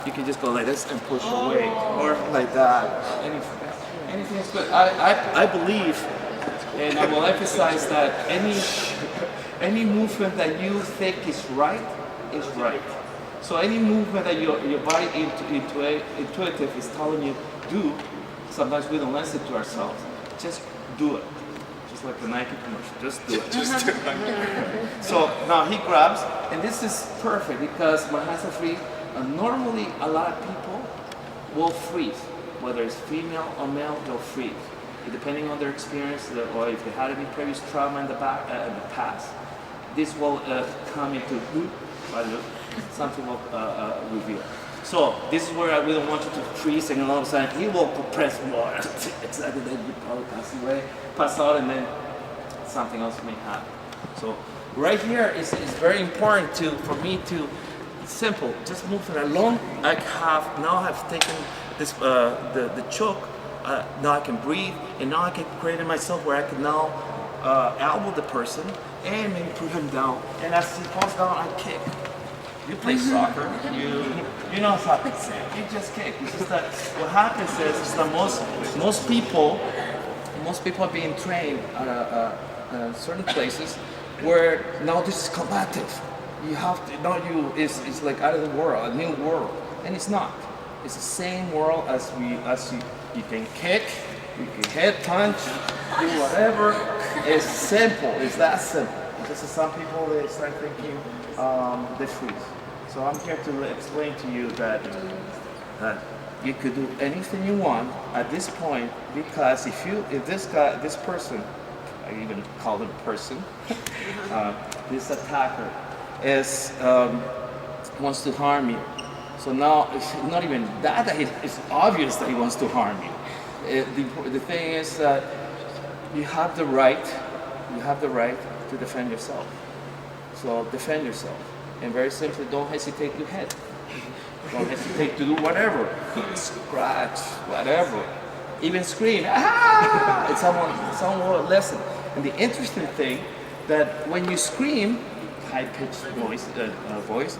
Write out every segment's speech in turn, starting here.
you can just go like this and push away, or like that. Anything is good. I believe, and I will emphasize that any movement that you think is right is right. So any movement that your body intuitive is telling you do, sometimes we don't listen to ourselves. Just do it. Just like the Nike commercial. Just do it. Just do it. So now he grabs, and this is perfect because my hands are free. And normally a lot of people will freeze, whether it's female or male, they'll freeze. Depending on their experience or if they had any previous trauma in the past, this will come into something will reveal. So this is where I really want you to freeze, and all of a sudden he will compress more. Exactly, then you probably pass out, and then something else may happen. So right here is very important for me to simple, just move it along. I have taken this the choke. Now I can breathe, and now I can create it myself where I can now elbow the person and maybe put him down. And as he falls down, I kick. You play soccer, you know how to say it. You just kick. It's just that what happens is that most people are being trained at certain places where now this is combative. You have to now it's like out of the world, a new world, and it's not. It's the same world as you can kick, you can head punch, do whatever. It's simple. It's that simple. Just as some people they start thinking they freeze. So I'm here to explain to you that you could do anything you want at this point, because if this person, I even call them person, this attacker wants to harm you. So now it's not even that it's obvious that he wants to harm you. The thing is that you have the right to defend yourself. So defend yourself. And very simply, don't hesitate to hit. Don't hesitate to do whatever. Scratch, whatever. Even scream, ah! And someone will listen. And the interesting thing, that when you scream, high-pitched voice,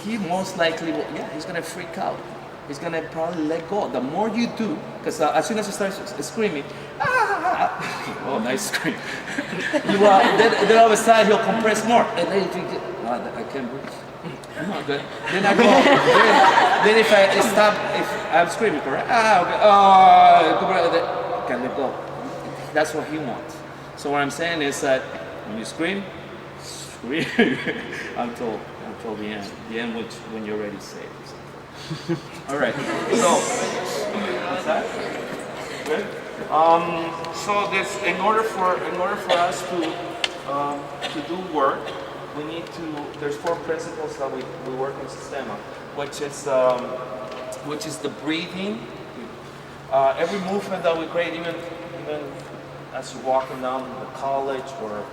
he most likely will, he's gonna freak out. He's gonna probably let go. The more you do, because as soon as you start screaming, oh, nice scream. Then all of a sudden he'll compress more, and then you think, I can't breathe. Then I go. then if I stop, if I'm screaming, correct? I can let go. That's what he wants. So what I'm saying is that when you scream until the end, when you're ready to say it. All right. So what's that? Good. So this, in order for us to do work, we need to. There's 4 principles that we work in Sistema, which is the breathing. Every movement that we create, even as you're walking down the college or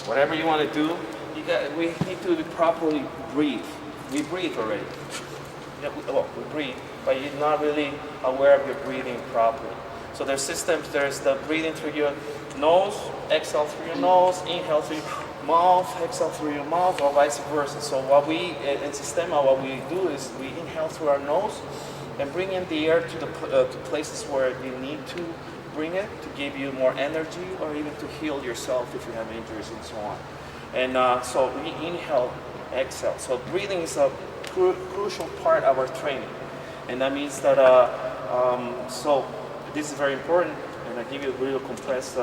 whatever you want to do, we need to properly breathe. We breathe already. We breathe, but you're not really aware of your breathing properly. So there's systems. There's the breathing through your nose, exhale through your nose, inhale through your mouth, exhale through your mouth, or vice versa. So what we in Sistema, what we do is we inhale through our nose and bring in the air to places where you need to bring it to give you more energy, or even to heal yourself if you have injuries and so on. And so we inhale, exhale. So breathing is a crucial part of our training, and that means that so this is very important. And I give you a real compressed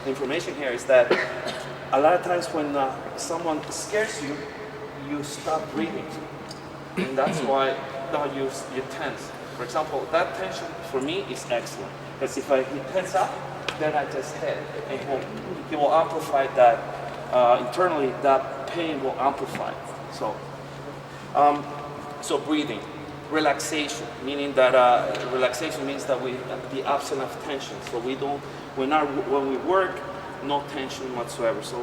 information here is that a lot of times when someone scares you, you stop breathing, and that's why now you tense. For example, that tension for me is excellent, because if I tense up, then I just hit, and it will amplify that internally. That pain will amplify. So breathing, relaxation, meaning that relaxation means that the absence of tension. So when we work, no tension whatsoever. So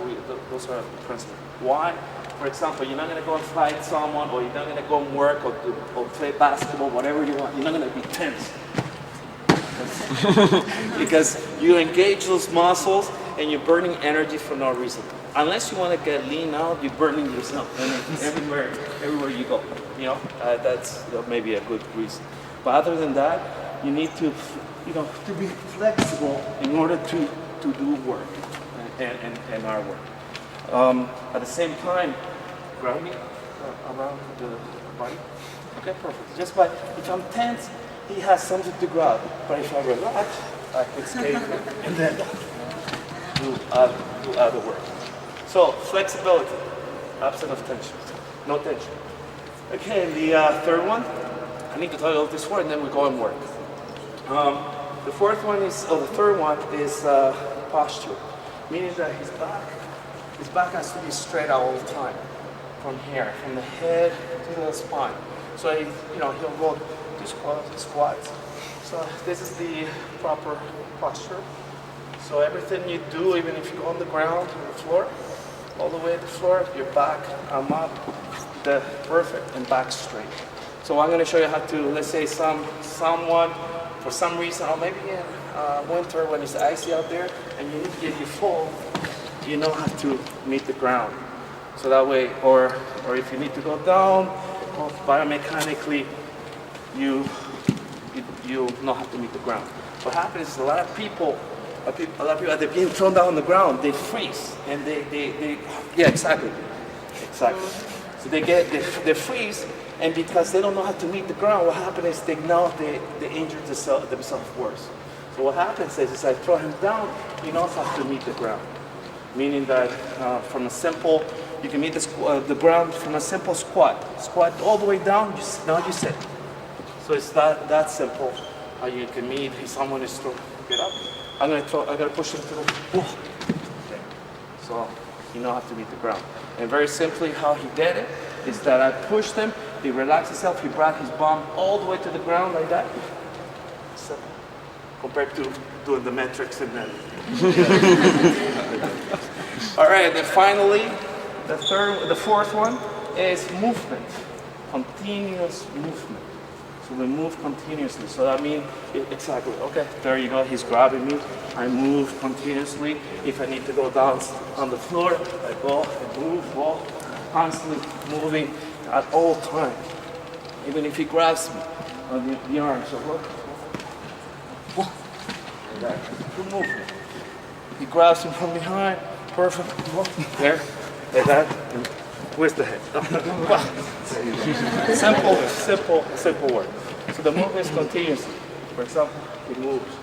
those are the principles. Why? For example, you're not going to go and fight someone, or you're not going to go and work or play basketball, whatever you want. You're not going to be tense. Because you engage those muscles and you're burning energy for no reason. unless you want to get lean out, you're burning yourself everywhere you go. You know, that's maybe a good reason. But other than that, you need to, to be flexible in order to do work and our work. At the same time, grab me around the body. Okay, perfect. Just by, if I'm tense, he has something to grab. But if I relax, I can stay and then do other work. So flexibility, absence of tension, no tension. Okay, and the third one, I need to tell you all this word and then we go and work. The third one is posture, meaning that his back has to be straight out all the time, from here, from the head to the spine. So he'll go to squats. So this is the proper posture. So everything you do, even if you go on the ground, on the floor, all the way to the floor, your back, arm up, the perfect, and back straight. So I'm going to show you how to, let's say someone, for some reason, or maybe in winter when it's icy out there, and you fall, you know how to meet the ground. So that way, or if you need to go down, biomechanically, you know how to meet the ground. What happens is a lot of people, they're being thrown down on the ground, they freeze, and yeah, exactly. So they freeze, and because they don't know how to meet the ground, what happens is they injure themselves worse. So what happens is I throw him down, he knows how to meet the ground. Meaning that from a simple, you can meet the ground from a simple squat. Squat all the way down, now you sit. So it's that simple how you can meet if someone is to get up. I gotta push him to the wall. Okay. So you know how to meet the ground. And very simply how he did it is that I pushed him, he relaxed himself, he brought his bum all the way to the ground like that. So, compared to doing the metrics and then. All right, then finally, the fourth one is movement, continuous movement. So we move continuously. So that means, exactly, okay, there you go, he's grabbing me. I move continuously. If I need to go down on the floor, I go, I move, constantly moving at all times. Even if he grabs me on the arm, so look. Good movement. He grabs him from behind, perfect. There, like that. And where's the head? Simple work. So the movement is continuously. For example, he moves.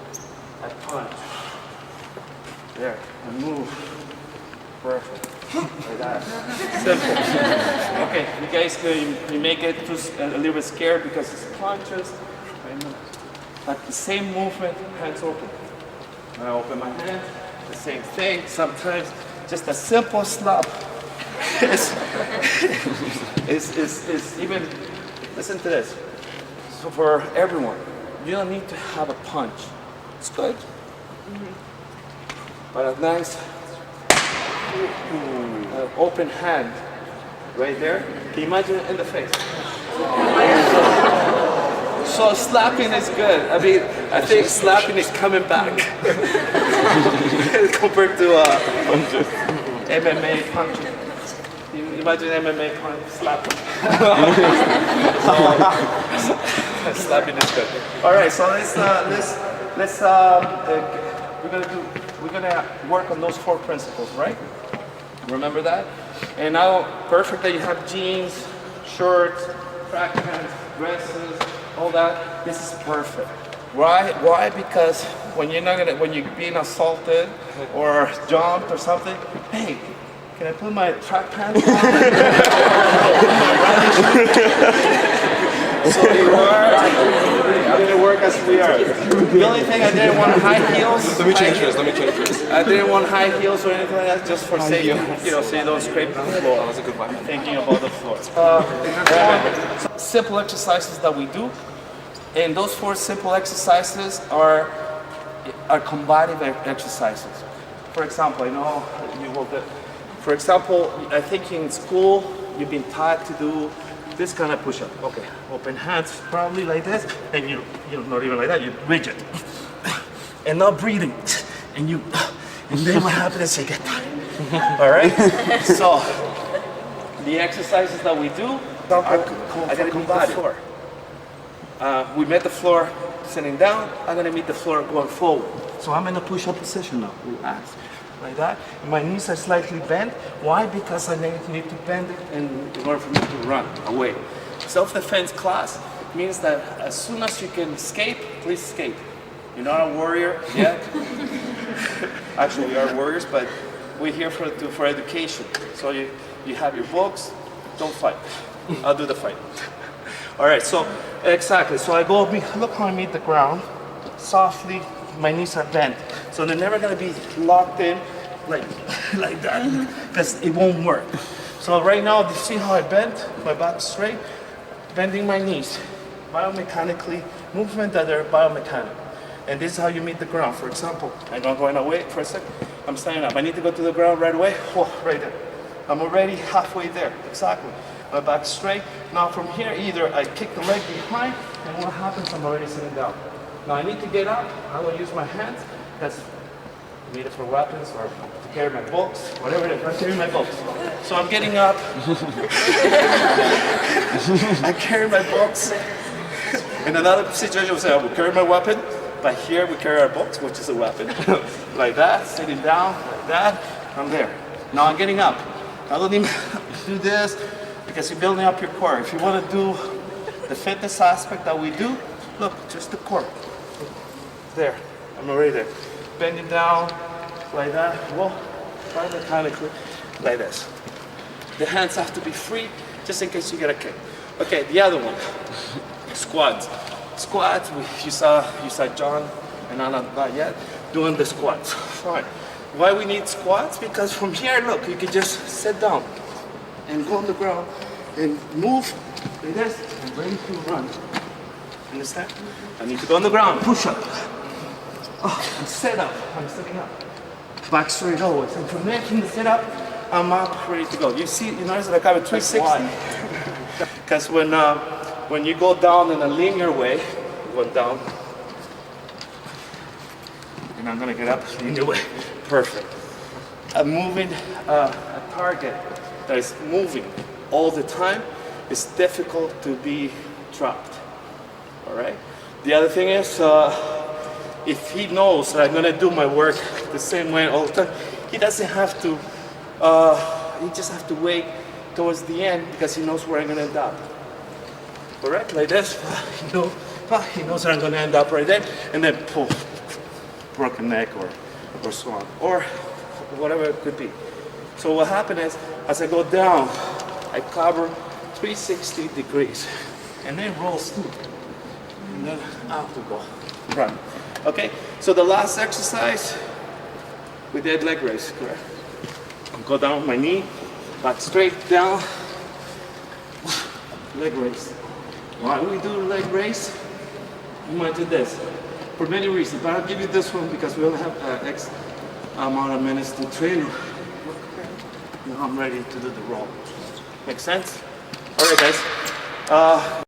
I punch. There, I move. Perfect. Like that. Simple. Okay, you guys, you may get a little bit scared because it's punches. Like the same movement, hands open. I open my hand, the same thing. Sometimes just a simple slap is even, listen to this. So for everyone, you don't need to have a punch. It's good. But a nice open hand right there. Can you imagine it in the face? So slapping is good. I mean, I think slapping is coming back compared to MMA punching. You imagine MMA punch slapping. Slapping is good. All right, so we're gonna work on those 4 principles, right? Remember that? And now, perfect that you have jeans, shorts, track pants, dresses, all that. This is perfect. Why? Because when you're being assaulted or jumped or something, hey, can I put my track pants on? So you are. I'm gonna work as we are. The only thing I didn't want high heels. Let me change this. I didn't want high heels or anything like that, just for safety. So you don't scrape the floor. That was a good one. Thinking about the floor. Simple exercises that we do, and those 4 simple exercises are combative exercises. For example, for example, I think in school you've been taught to do this kind of push-up. Okay, open hands, probably like this, and you're not even like that. You're rigid, and not breathing, and then what happens is you get tired. All right? So, the exercises that we do, I gotta meet the floor. We met the floor sitting down, I'm gonna meet the floor going forward. So I'm in a push-up position now, relax, like that. And my knees are slightly bent. Why? Because I need to bend it in order for me to run away. Self-defense class means that as soon as you can escape, please escape. You're not a warrior yet. Actually, we are warriors, but we're here for education. So you have your books, don't fight. I'll do the fight. All right, so exactly. So I go, look how I meet the ground, softly, my knees are bent. So they're never gonna be locked in like that, because it won't work. So right now, you see how I bent, my back straight, bending my knees, biomechanically, movement that are biomechanical. And this is how you meet the ground. For example, I'm not going away for a second, I'm standing up. I need to go to the ground right away, right there. I'm already halfway there, exactly. My back straight. Now from here, either I kick the leg behind, and what happens, I'm already sitting down. Now I need to get up, I will use my hands, that's needed for weapons or to carry my books, whatever it is, I'm carrying my books. So I'm getting up, I carry my books. In another situation, we'll say I will carry my weapon, but here we carry our books, which is a weapon. Like that, sitting down, like that, I'm there. Now I'm getting up. I don't even do this, because you're building up your core. If you want to do the fitness aspect that we do, look, just the core. There, I'm already there. Bending down, like that, whoa, biomechanically, like this. The hands have to be free, just in case you get a kick. Okay, the other one, squats. Squats, you saw John, and I'm not yet, doing the squats. Fine. Why we need squats? Because from here, look, you can just sit down and go on the ground and move like this and ready to run. Understand? I need to go on the ground, push up. Oh, and sit up, I'm sitting up. Back straight always. And from there, from the sit up, I'm up, ready to go. You see, you notice that I have a 360? Because when you go down in a linear way, going down, and I'm gonna get up linear way. Perfect. I'm moving a target that is moving all the time. It's difficult to be dropped. All right. The other thing is, if he knows that I'm gonna do my work the same way all the time, he doesn't have to. He just have to wait towards the end because he knows where I'm gonna end up. Correct? Like this. He knows that I'm gonna end up right there, and then pull, broken neck or so on, or whatever it could be. So what happened is, as I go down, I cover 360 degrees, and then roll through, and then out to go, run. Okay, so the last exercise, we did leg raise, correct? Go down my knee, back straight down, leg raise. Why we do leg raise? You might do this, for many reasons, but I'll give you this one because we only have X amount of minutes to train. Now I'm ready to do the roll. Make sense? All right, guys.